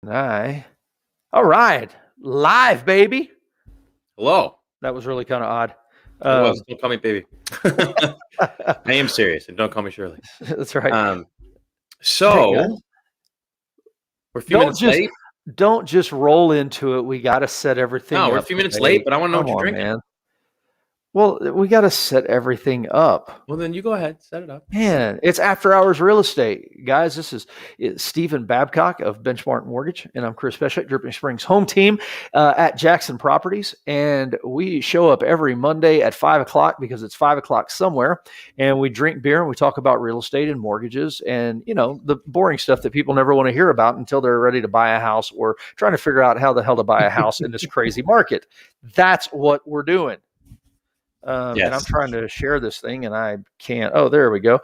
All right. Live, baby. Hello. That was really kind of odd. It was. Don't call me baby. I am serious, and don't call me Shirley. That's right. Hey, So we're a few minutes late. Don't just roll into it. We got to set everything up. No, we're a few minutes late, but I want to know what you're drinking. Man. Well, we got to set everything up. Well, then you go ahead, set it up. Man, it's After Hours Real Estate. Guys, this is Stephen Babcock of Benchmark Mortgage, and I'm Chris Beshek, Dripping Springs home team at Jackson Properties. And we show up every Monday at 5 o'clock because it's 5 o'clock somewhere. And we drink beer and we talk about real estate and mortgages and, you know, the boring stuff that people never want to hear about until they're ready to buy a house or trying to figure out how the hell to buy a house in this crazy market. That's what we're doing. Yes. And I'm trying to share this thing and I can't. Oh, there we go.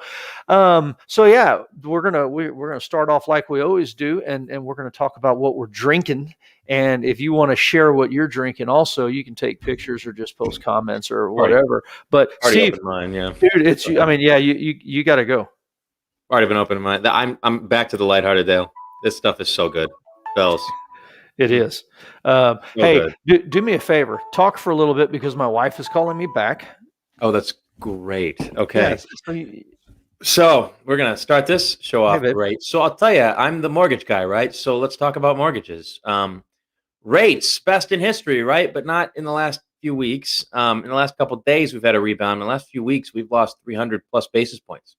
So yeah, we're gonna start off like we always do, and we're gonna talk about what we're drinking. And if you want to share what you're drinking, also you can take pictures or just post comments or whatever. But Steve, mine, yeah, dude, it's I mean, yeah, you got to go. Already been open in mine. I'm back to the lighthearted Dale. This stuff is so good, Bells. It is. Hey, do me a favor. Talk for a little bit because my wife is calling me back. Oh, that's great. Okay. So we're going to start this show off great. So I'll tell you, I'm the mortgage guy, right? So let's talk about mortgages. Rates, best in history, right? But not in the last few weeks. In the last couple of days, we've had a rebound. In the last few weeks, we've lost 300 plus basis points.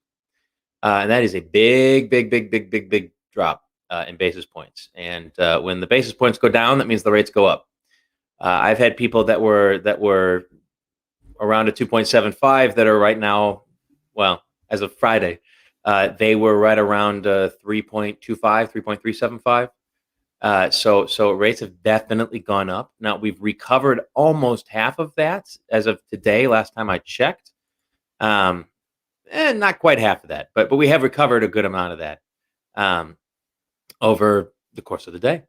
And that is a big drop. In basis points, and when the basis points go down, that means the rates go up. I've had people that were around a 2.75 that are right now, well, as of Friday, they were right around 3.25, 3.375. So rates have definitely gone up. Now we've recovered almost half of that as of today. Last time I checked, and not quite half of that, but we have recovered a good amount of that. Over the course of the day.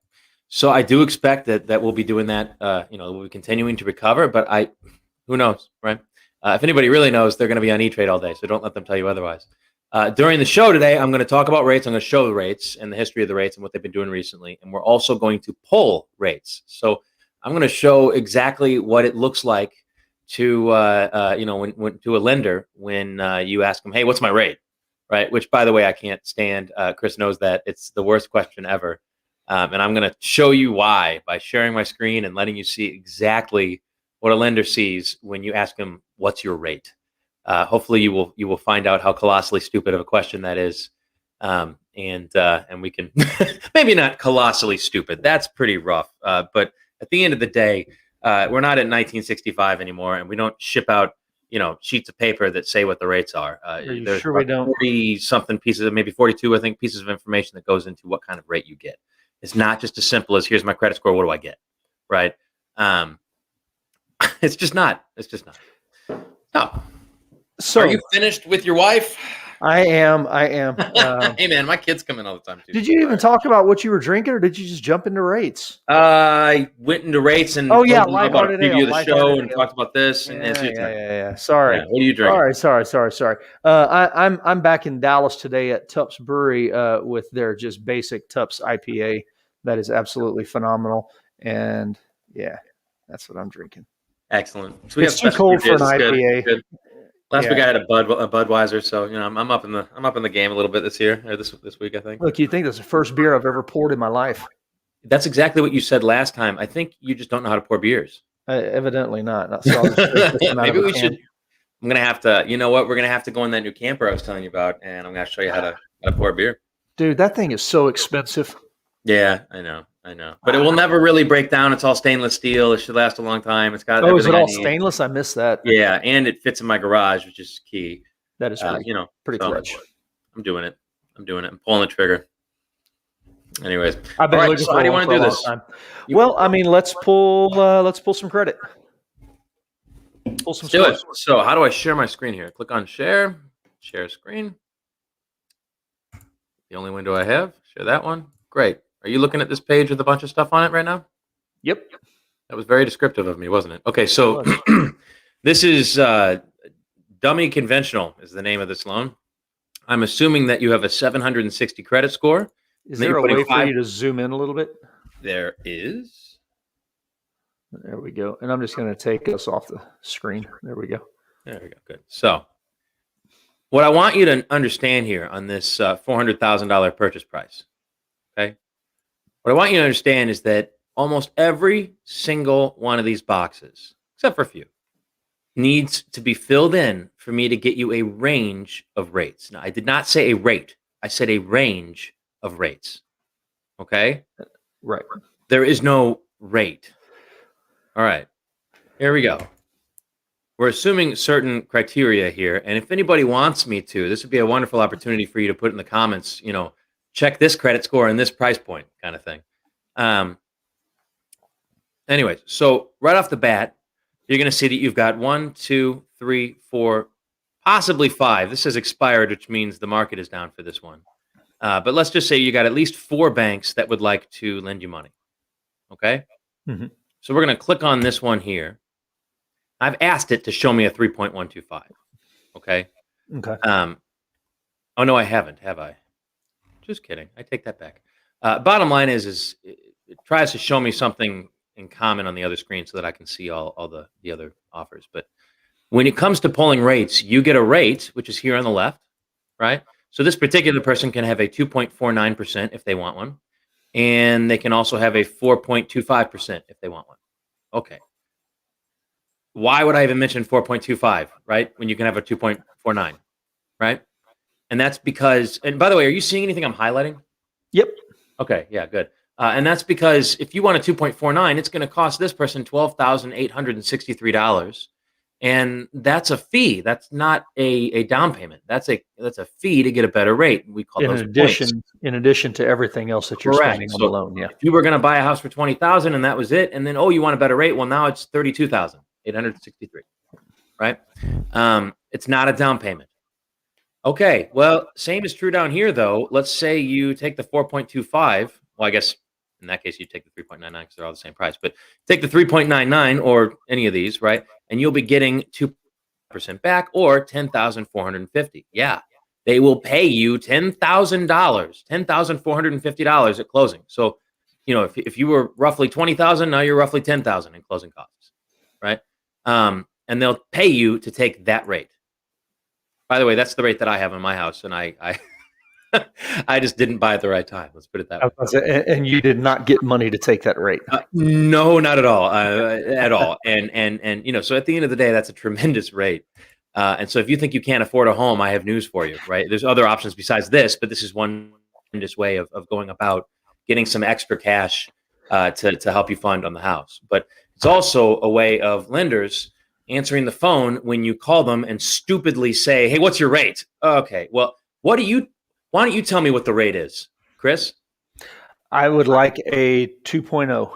So I do expect that we'll be doing that, we'll be continuing to recover, but who knows, right? If anybody really knows, they're going to be on E-Trade all day, so don't let them tell you otherwise. During the show today, I'm going to talk about rates. I'm going to show the rates and the history of the rates and what they've been doing recently, and we're also going to pull rates. So I'm going to show exactly what it looks like to, when to a lender when you ask them, hey, what's my rate? Right, which, by the way, I can't stand. Chris knows that. It's the worst question ever. And I'm going to show you why by sharing my screen and letting you see exactly what a lender sees when you ask them, what's your rate? Hopefully you will find out how colossally stupid of a question that is. And we can maybe not colossally stupid. That's pretty rough. But at the end of the day, we're not in 1965 anymore, and we don't ship out sheets of paper that say what the rates are. There's sure we don't? 40-something pieces, maybe 42, I think, pieces of information that goes into what kind of rate you get. It's not just as simple as here's my credit score, what do I get, right? It's just not. It's just not. No. So, are you finished with your wife? I am. Hey, man, my kids come in all the time, too. Did you even talk about what you were drinking, or did you just jump into rates? I went into rates and about a preview of the show and talked about this. Yeah. Sorry. Yeah, what are you drinking? All right. Sorry. I'm back in Dallas today at Tups Brewery with their just basic Tups IPA. That is absolutely phenomenal. And yeah, that's what I'm drinking. Excellent. So it's too cold for an IPA. Good. Last week I had a Budweiser, so I'm up in the game a little bit this year or this week, I think. Look, you think that's the first beer I've ever poured in my life? That's exactly what you said last time. I think you just don't know how to pour beers. Evidently not. Maybe we should. I'm gonna have to. You know what? We're gonna have to go in that new camper I was telling you about, and I'm gonna show you how to pour beer. Dude, that thing is so expensive. Yeah, I know. But it will never really break down. It's all stainless steel. It should last a long time. It's got. Oh, is it all stainless? I missed that. Yeah, and it fits in my garage, which is key. That is pretty clutch. I'm doing it. I'm pulling the trigger. Anyways, I've been looking for how do you want to do this? Well, I mean, let's pull some credit. Pull some. Do it. So, how do I share my screen here? Click on share screen. The only window I have. Share that one. Great. Are you looking at this page with a bunch of stuff on it right now? Yep. That was very descriptive of me, wasn't it? Okay, so this is Dummy Conventional is the name of this loan. I'm assuming that you have a 760 credit score Is Then there you're a putting way for five. you to zoom in a little bit? There is. There we go. And I'm just going to take us off the screen. There we go. There we go. Good. So, what I want you to understand here on this $400,000 purchase price, okay? What I want you to understand is that almost every single one of these boxes, except for a few, needs to be filled in for me to get you a range of rates. Now, I did not say a rate. I said a range of rates. Okay? Right. There is no rate. All right. Here we go. We're assuming certain criteria here, and if anybody wants me to, this would be a wonderful opportunity for you to put in the comments, check this credit score and this price point kind of thing. Anyways, so right off the bat, you're going to see that you've got 1, 2, 3, 4, possibly 5. This has expired, which means the market is down for this one. But let's just say you got at least 4 banks that would like to lend you money. Okay? Mm-hmm. So we're going to click on this one here. I've asked it to show me a 3.125. Okay? Okay. Oh, no, I haven't, have I? Just kidding. I take that back. Bottom line is it tries to show me something in common on the other screen so that I can see all the other offers. But when it comes to pulling rates, you get a rate, which is here on the left, right? So this particular person can have a 2.49% if they want one. And they can also have a 4.25% if they want one. Okay. Why would I even mention 4.25, right? When you can have a 2.49, right? And that's because, and by the way, are you seeing anything I'm highlighting? Yep. Okay, yeah, good. And that's because if you want a 2.49, it's going to cost this person $12,863. And that's a fee. That's not a down payment. That's a fee to get a better rate. We call those points. In addition to everything else that you're Correct. spending on So the loan. Yeah. if you were going to buy a house for 20,000 and that was it, and then you want a better rate, well now it's 32,863, right? It's not a down payment. Okay, well, same is true down here though. Let's say you take the 4.25. Well, I guess in that case you take the 3.99 because they're all the same price. But take the 3.99 or any of these, right? And you'll be getting 2% back or 10,450. Yeah, they will pay you $10,000, $10,450 at closing. So, if you were roughly 20,000, now you're roughly 10,000 in closing costs, right? And they'll pay you to take that rate. By the way, that's the rate that I have in my house, and I I just didn't buy at the right time. Let's put it that way. And you did not get money to take that rate. No, not at all, at all. And so at the end of the day, that's a tremendous rate. And so if you think you can't afford a home, I have news for you, right? There's other options besides this, but this is one tremendous way of going about getting some extra cash to help you fund on the house. But it's also a way of lenders answering the phone when you call them and stupidly say, "Hey, what's your rate?" Okay, well, why don't you tell me what the rate is, Chris? I would like a 2.0.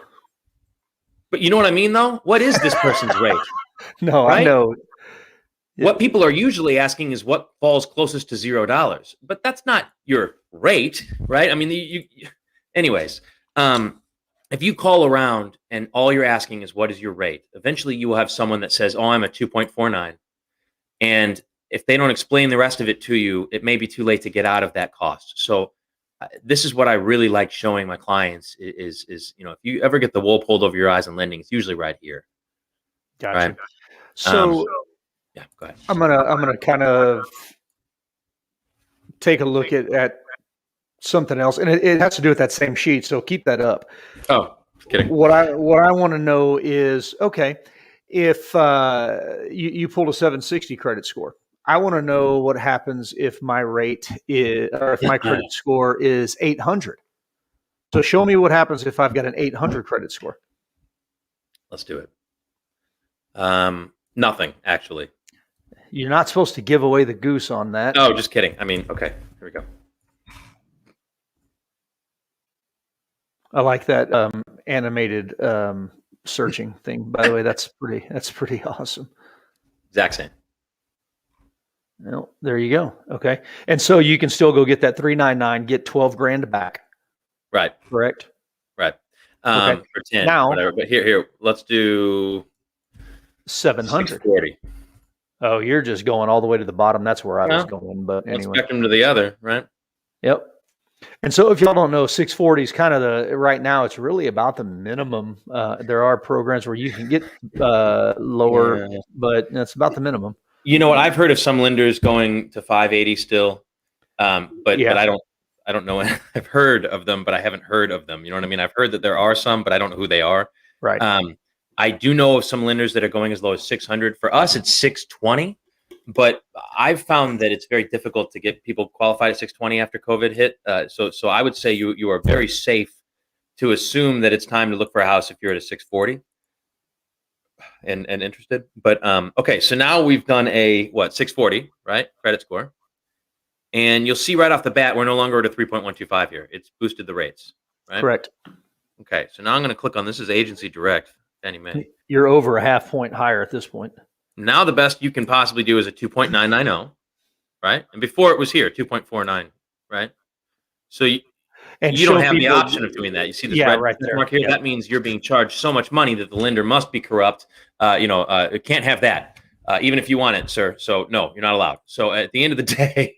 But you know what I mean, though? What is this person's rate? No, right? I know. What people are usually asking is what falls closest to $0, but that's not your rate, right? I mean, anyways, if you call around and all you're asking is what is your rate, eventually you will have someone that says, "Oh, I'm a 2.49," and if they don't explain the rest of it to you, it may be too late to get out of that cost. So this is what I really like showing my clients is if you ever get the wool pulled over your eyes in lending, it's usually right here. Gotcha. Right? So yeah, go ahead. I'm gonna kind of take a look at something else, and it has to do with that same sheet. So keep that up. Oh, kidding. What I want to know is, okay, if you pulled a 760 credit score, I want to know what happens if my rate is, or if my credit score is 800. So show me what happens if I've got an 800 credit score. Let's do it. Nothing, actually. You're not supposed to give away the goose on that. Oh, just kidding. I mean, okay, here we go. I like that animated searching thing. By the way, that's pretty awesome. Exact same. Well, there you go. Okay, and so you can still go get that 399, get 12 grand back. Right. Correct. Right. Okay. For 10, now, whatever. But here, let's do 700. 640. Oh, you're just going all the way to the bottom. That's where I was going. But anyway, one spectrum to the other, right? Yep. And so if y'all don't know, 640 is kind of right now, it's really about the minimum. There are programs where you can get lower, Yeah. but that's about the minimum. You know what? I've heard of some lenders going to 580 still, but Yeah, I don't know. I've heard of them, but I haven't heard of them. You know what I mean? I've heard that there are some, but I don't know who they are. right. Um, I do know of some lenders that are going as low as 600. For us, it's 620. But I've found that it's very difficult to get people qualified at 620 after COVID hit. So I would say you are very safe to assume that it's time to look for a house if you're at a 640 and interested. But okay, so now we've done a 640, right? Credit score. And you'll see right off the bat, we're no longer at a 3.125 here. It's boosted the rates, right? Correct. Okay, so now I'm going to click on this is agency direct, Fannie Mae. You're over a half point higher at this point. Now the best you can possibly do is a 2.990, right? And before it was here, 2.49, right? So you don't have the option of doing that. You see this red right there. mark here? Yeah. That means you're being charged so much money that the lender must be corrupt. It can't have that, even if you want it, sir. So no, you're not allowed. So at the end of the day,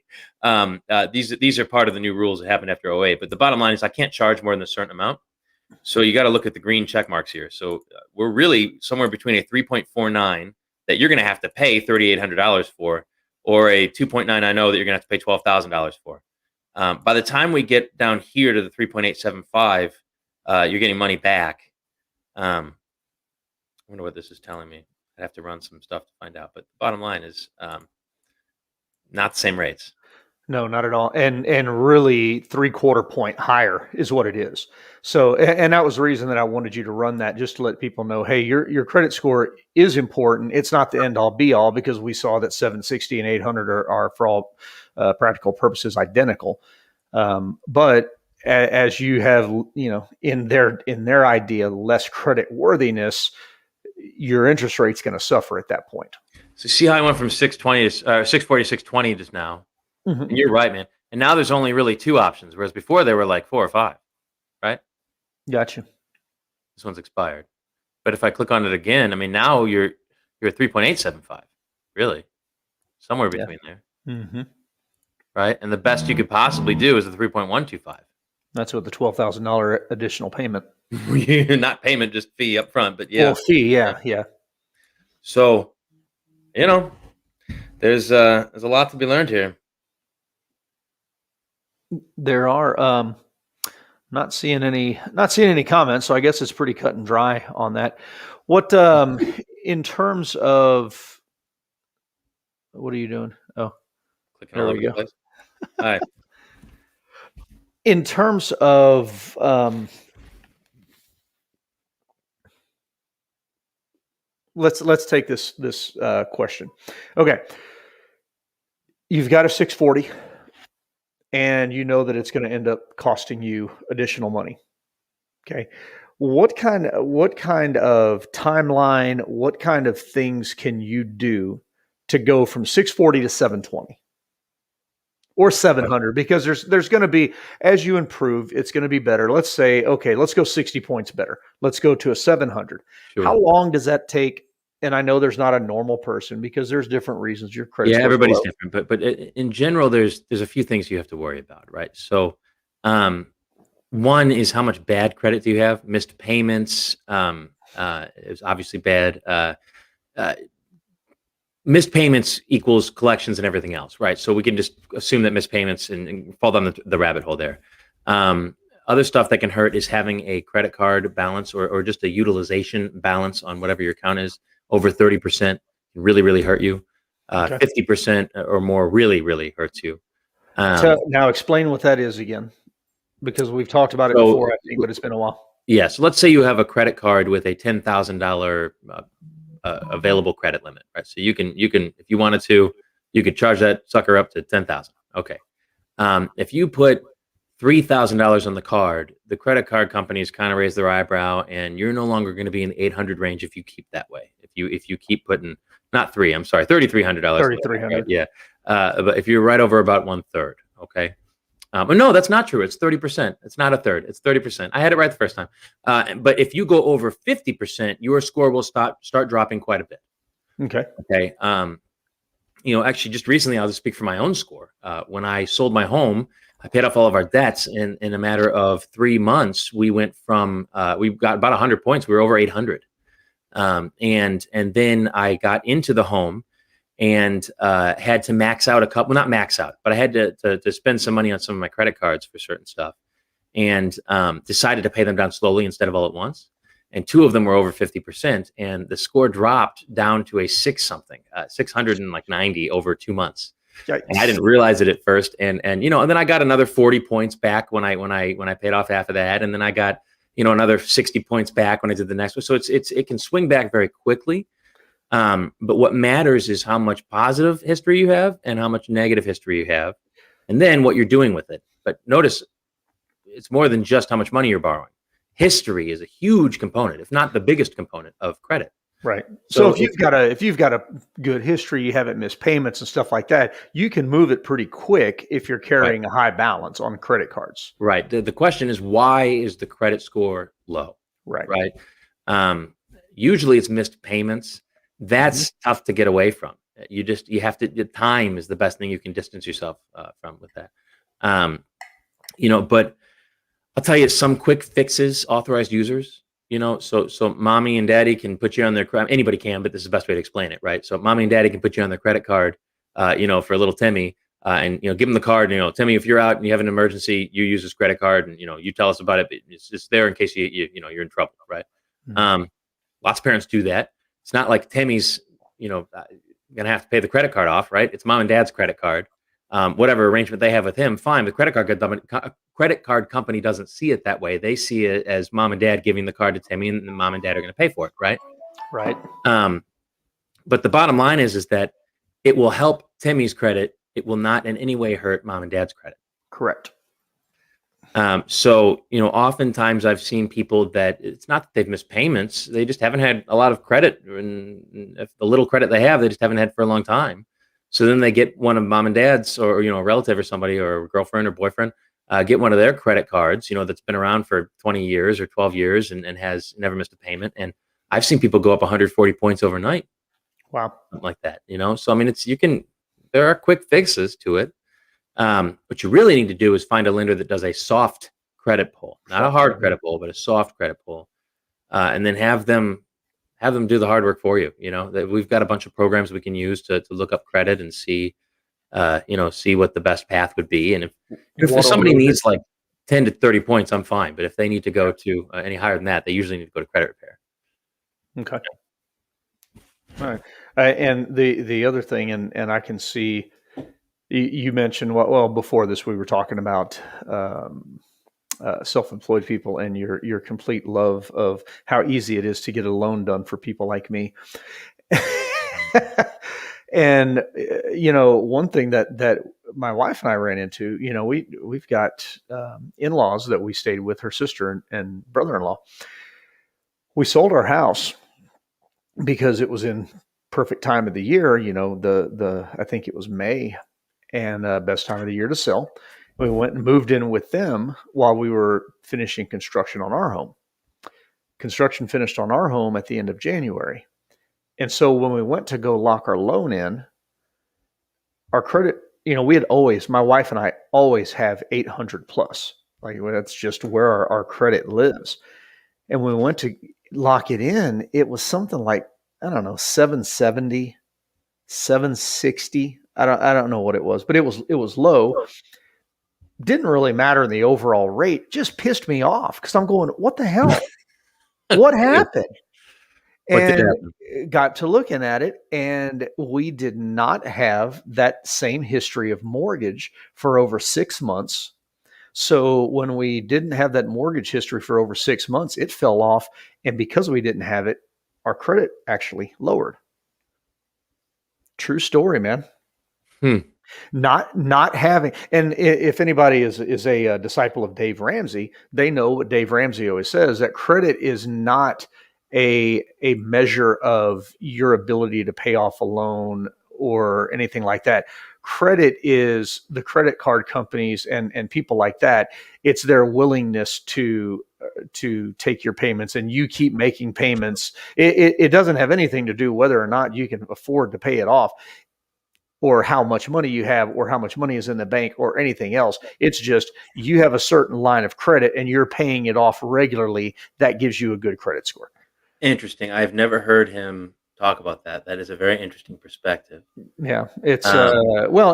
these are part of the new rules that happened after '08. But the bottom line is I can't charge more than a certain amount. So you got to look at the green check marks here. So we're really somewhere between a 3.49 that you're going to have to pay $3,800 for, or a 2.990 that you're going to have to pay $12,000 for. By the time we get down here to the 3.875, you're getting money back. I wonder what this is telling me. I'd have to run some stuff to find out. But the bottom line is not the same rates. No, not at all. And really 3/4 point higher is what it is. So, and that was the reason that I wanted you to run that, just to let people know, hey, your credit score is important. It's not the end all be all, because we saw that 760 and 800 are for all practical purposes identical. But as you have, in their idea, less credit worthiness, your interest rate's going to suffer at that point. So see how I went from 620 to 640 to 620 just now. Mm-hmm. And you're right, man. And now there's only really two options, whereas before there were like 4 or 5, right? Gotcha. This one's expired. But if I click on it again, I mean, now you're at 3.875, really, somewhere between there, Mm-hmm. right? And the best you could possibly do is a 3.125. That's with the $12,000 additional payment. Not payment, just fee up front, but yeah. Well, fee, yeah. So, there's a lot to be learned here. There are not seeing any comments, so I guess it's pretty cut and dry on that. What in terms of what are you doing? Oh, Clicking there all we over the go. place. All right. In terms of let's take this question. Okay, you've got a 640. And you know that it's going to end up costing you additional money. Okay. What kind of timeline, what kind of things can you do to go from 640 to 720 or 700? Because there's going to be, as you improve, it's going to be better. Let's say, okay, let's go 60 points better. Let's go to a 700. Sure. How long does that take? And I know there's not a normal person, because there's different reasons your credit. Yeah, everybody's different, but in general, there's a few things you have to worry about, right? So, one is how much bad credit do you have? Missed payments is obviously bad. Missed payments equals collections and everything else, right? So we can just assume that missed payments and fall down the rabbit hole there. Other stuff that can hurt is having a credit card balance or just a utilization balance on whatever your account is over 30%. Can really, really hurt you. 50% or more really, really hurts you. So now explain what that is again, because we've talked about it before, I think, but it's been a while. Yeah. So let's say you have a credit card with a $10,000 available credit limit, right? So you can, if you wanted to, you could charge that sucker up to 10,000. Okay. If you put $3,000 on the card, the credit card companies kind of raise their eyebrow, and you're no longer going to be in the 800 range if you keep that way. If you keep putting $3,300. $3,300. Yeah. But if you're right over about 1/3, okay. But no, that's not true. It's 30%. It's not a third. It's 30%. I had it right the first time. But if you go over 50%, your score will start dropping quite a bit. Okay. Okay. Actually, just recently, I'll just speak for my own score. When I sold my home, I paid off all of our debts in a matter of 3 months. We went from we got about 100 points. We were over 800, and then I got into the home and had to max out a couple. Well, not max out, but I had to spend some money on some of my credit cards for certain stuff, and decided to pay them down slowly instead of all at once. And two of them were over 50%, and the score dropped down to a 690 over 2 months. Yikes. And I didn't realize it at first, and then I got another 40 points back when I paid off half of that, and then I got another 60 points back when I did the next one. So it can swing back very quickly. But what matters is how much positive history you have and how much negative history you have, and then what you're doing with it. But notice, it's more than just how much money you're borrowing. History is a huge component, if not the biggest component of credit. Right. So if you've got a good history, you haven't missed payments and stuff like that, you can move it pretty quick if you're carrying a high balance on credit cards. Right. The question is, why is the credit score low? Right. Right. Usually it's missed payments. That's tough to get away from. You have to. The time is the best thing you can distance yourself from with that. But I'll tell you some quick fixes. Authorized users. So mommy and daddy can put you on their credit. Anybody can, but this is the best way to explain it, right? So mommy and daddy can put you on their credit card, for little Timmy, and give them the card. Timmy, if you're out and you have an emergency, you use this credit card, and you tell us about it. But it's there in case you're in trouble, right? Mm-hmm. Lots of parents do that. It's not like Timmy's, gonna have to pay the credit card off, right? It's mom and dad's credit card. Whatever arrangement they have with him, fine. The credit card company doesn't see it that way. They see it as mom and dad giving the card to Timmy, and mom and dad are going to pay for it, right? Right. But the bottom line is that it will help Timmy's credit. It will not in any way hurt mom and dad's credit. Correct. So oftentimes I've seen people that it's not that they've missed payments; they just haven't had a lot of credit, and if the little credit they have, they just haven't had for a long time. So then they get one of mom and dad's, or a relative or somebody, or a girlfriend or boyfriend, get one of their credit cards, that's been around for 20 years or 12 years and has never missed a payment. And I've seen people go up 140 points overnight. Wow. Something like that, So I mean, there are quick fixes to it. What you really need to do is find a lender that does a soft credit pull, not a hard credit pull, but a soft credit pull, and then have them do the hard work for you. That we've got a bunch of programs we can use to look up credit and see what the best path would be. And if somebody needs like 10 to 30 points, I'm fine. But if they need to go to any higher than that, they usually need to go to credit repair. Okay. All right. And the other thing, and I can see you mentioned, well, before this, we were talking about self-employed people and your complete love of how easy it is to get a loan done for people like me. And one thing that my wife and I ran into, we've got in-laws that we stayed with, her sister and brother-in-law. We sold our house because it was in perfect time of the year. I think it was May, and best time of the year to sell. We went and moved in with them while we were finishing construction on our home. Construction finished on our home at the end of January. And so when we went to go lock our loan in, our credit, my wife and I always have 800 plus. Like, that's just where our credit lives. And when we went to lock it in, it was something like, I don't know, 770, 760. I don't know what it was, but it was low. Didn't really matter in the overall rate. Just pissed me off because I'm going, what the hell? What happened? And got to looking at it, and we did not have that same history of mortgage for over 6 months. So when we didn't have that mortgage history for over 6 months, it fell off. And because we didn't have it, our credit actually lowered. True story, man. Not having, and if anybody is a disciple of Dave Ramsey, they know what Dave Ramsey always says, that credit is not a measure of your ability to pay off a loan or anything like that. Credit is the credit card companies and people like that. It's their willingness to take your payments, and you keep making payments. It doesn't have anything to do whether or not you can afford to pay it off. or how much money you have or how much money is in the bank or anything else. It's just you have a certain line of credit and you're paying it off regularly. That gives you a good credit score. Interesting. I've never heard him talk about that. That is a very interesting perspective. Yeah, it's Um,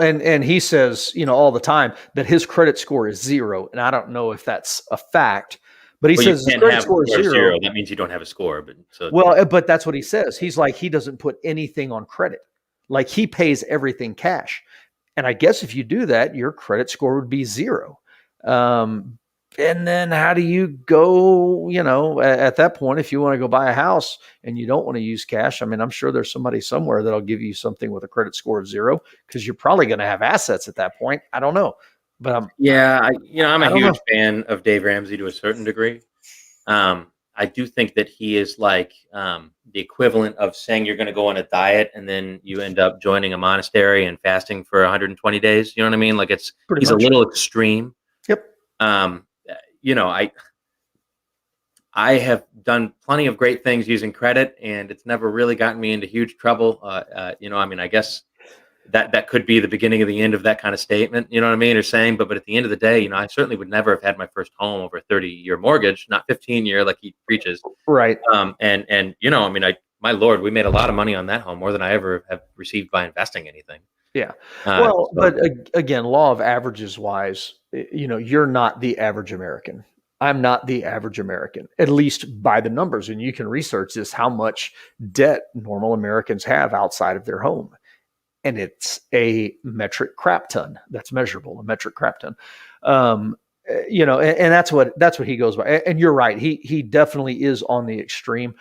and he says, all the time that his credit score is zero, and I don't know if that's a fact, but he well, you says his can't credit have a score is score of zero. zero. That means you don't have a score. But so Well, but that's what he says. He's like, he doesn't put anything on credit. Like he pays everything cash. And I guess if you do that, your credit score would be zero. Um, and then how do you go, at that point, if you want to go buy a house and you don't want to use cash? I mean, I'm sure there's somebody somewhere that'll give you something with a credit score of zero because you're probably going to have assets at that point. I don't know. But yeah, I'm a I don't know. huge fan of Dave Ramsey to a certain degree. I do think that he is like the equivalent of saying you're going to go on a diet and then you end up joining a monastery and fasting for 120 days. You know what I mean? Like Pretty he's a much. little extreme. Yep. Um, I have done plenty of great things using credit, and it's never really gotten me into huge trouble. I mean, I guess that could be the beginning of the end of that kind of statement. You know what I mean? Or saying, but at the end of the day, I certainly would never have had my first home over a 30-year mortgage, not 15-year like he preaches. Right. And I mean, my Lord, we made a lot of money on that home, more than I ever have received by investing anything. Yeah. So, But again, law of averages wise, you're not the average American. I'm not the average American, at least by the numbers. And you can research this, how much debt normal Americans have outside of their home. And it's a metric crap ton that's measurable, a metric crap ton. And that's what he goes by. And you're right. He definitely is on the extreme.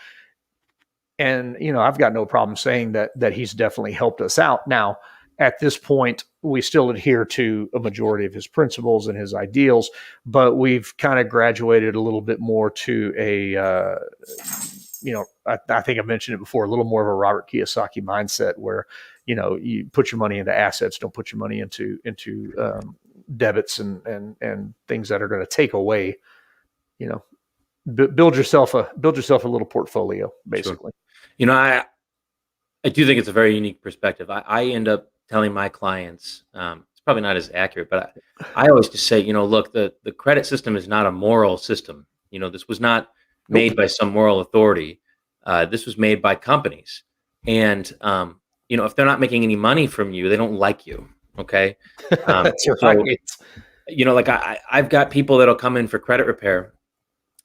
And, I've got no problem saying that he's definitely helped us out. Now, at this point, we still adhere to a majority of his principles and his ideals, but we've kind of graduated a little bit more to I think I mentioned it before, a little more of a Robert Kiyosaki mindset where, you put your money into assets, don't put your money into debits and things that are going to take away, build yourself a little portfolio, basically. Sure. I do think it's a very unique perspective. I end up telling my clients, it's probably not as accurate, but I always just say, look, the credit system is not a moral system. This was not made by some moral authority. This was made by companies. And, if they're not making any money from you, they don't like you. Okay. That's right. Like I've got people that'll come in for credit repair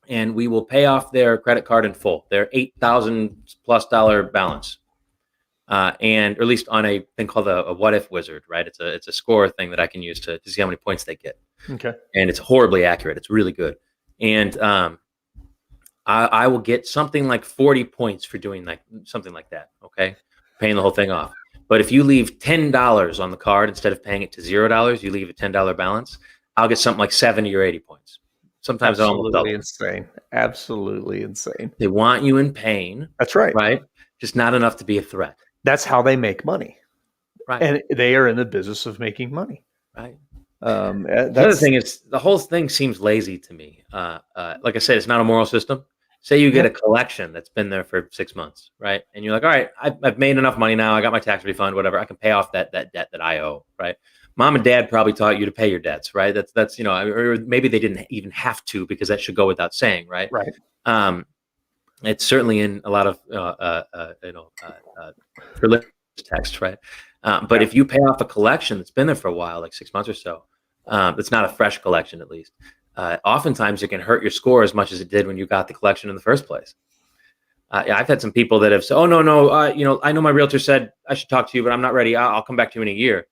and we will pay off their credit card in full, their $8,000+ balance. And or at least on a thing called a what if wizard, right? It's a score thing that I can use to see how many points they get. Okay. And it's horribly accurate. It's really good. And I will get something like 40 points for doing something like that. Okay. Paying the whole thing off. But if you leave $10 on the card instead of paying it to $0, you leave a $10 balance, I'll get something like 70 or 80 points. Sometimes almost double. Insane. Absolutely insane. They want you in pain. That's right. Right. Just not enough to be a threat. That's how they make money. Right. And they are in the business of making money. Right. The other thing is the whole thing seems lazy to me. Like I said, it's not a moral system. Say you get a collection that's been there for 6 months, right? And you're like, all right, I've made enough money now. I got my tax refund, whatever. I can pay off that debt that I owe, right? Mom and dad probably taught you to pay your debts, right? That's or maybe they didn't even have to because that should go without saying, right? Right. It's certainly in a lot of religious texts, right? But if you pay off a collection that's been there for a while, like 6 months or so, it's not a fresh collection, at least. Oftentimes, it can hurt your score as much as it did when you got the collection in the first place. I've had some people that have said, "Oh no, I know my realtor said I should talk to you, but I'm not ready. I'll come back to you in a year."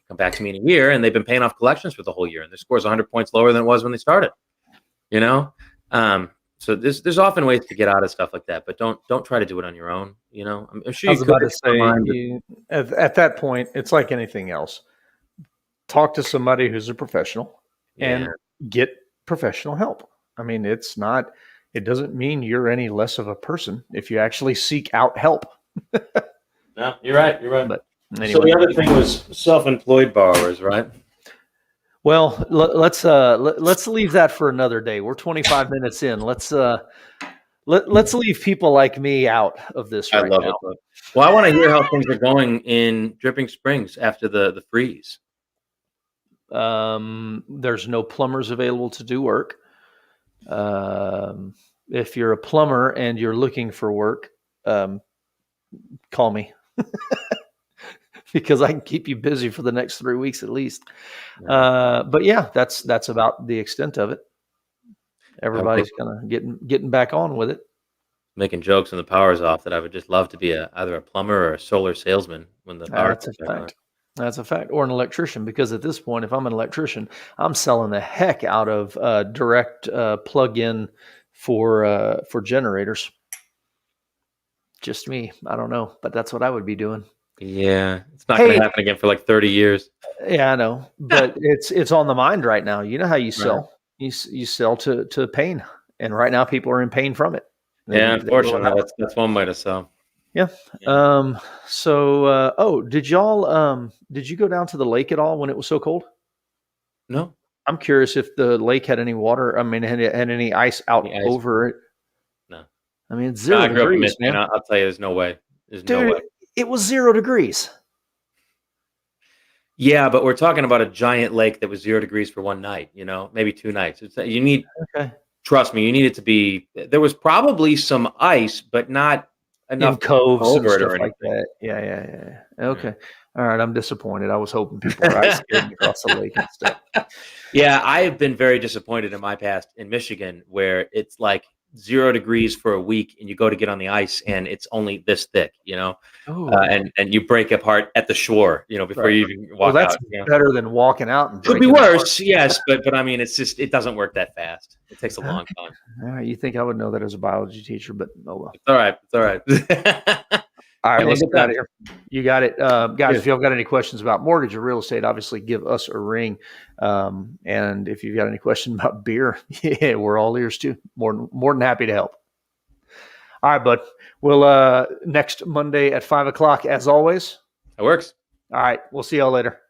Come back to me in a year, and they've been paying off collections for the whole year, and their score is 100 points lower than it was when they started. So there's often ways to get out of stuff like that, but don't try to do it on your own. I'm sure I was about to say, at that point, it's like anything else. Talk to somebody who's a professional and get professional help. I mean, it doesn't mean you're any less of a person if you actually seek out help. No, you're right. But anyway. So the other thing was self-employed borrowers, right? Well, let's leave that for another day. We're 25 minutes in. Let's let's leave people like me out of this I right love now. it. Though. Well, I want to hear how things are going in Dripping Springs after the freeze. There's no plumbers available to do work. If you're a plumber and you're looking for work, call me because I can keep you busy for the next 3 weeks at least. But yeah, that's about the extent of it. Everybody's kind of getting back on with it. Making jokes when the power's off that I would just love to be either a plumber or a solar salesman when the power That's a comes back on. fact. That's a fact. Or an electrician, because at this point, if I'm an electrician, I'm selling the heck out of direct plug-in for generators. Just me. I don't know, but that's what I would be doing. Yeah, it's not going Hey, to happen again for like 30 years. yeah, I know, but it's on the mind right now. You know how you Right. sell. You sell to pain, and right now people are in pain from it. Yeah, They really unfortunately, are. that's one way to sell. Yeah. Yeah. So, did y'all did you go down to the lake at all when it was so cold? No, I'm curious if the lake had any water. I mean, had any ice out the ice. over it. No. I mean, it's No, 0 I grew up in degrees, Michigan. man. I'll tell you, there's no way. There's no Dude, way. it was 0 degrees. Yeah, but we're talking about a giant lake that was 0 degrees for one night. Maybe 2 nights. You need. Okay. Trust me, you need it to be. There was probably some ice, but not In enough coves and over it stuff or like anything. that. Yeah. Yeah. Okay. All right. I'm disappointed. I was hoping people were ice skating across the lake and stuff. Yeah, I have been very disappointed in my past in Michigan, where it's like 0 degrees for a week, and you go to get on the ice, and it's only this thick, Oh, and you break apart at the shore, before right. you even Well, walk that's out. better than walking out and Could be breaking it apart. worse, yes, but I mean, it's just it doesn't work that fast. It takes a long time. All right. You think I would know that as a biology teacher, but oh well. It's all right. It's all right. All right, Yeah, let's good get out time. of here. You got it. Guys, Yeah. if y'all got any questions about mortgage or real estate, obviously give us a ring. And if you've got any questions about beer, yeah, we're all ears too. More than happy to help. All right, bud. We'll next Monday at 5 o'clock, as always. It works. All right, we'll see y'all later.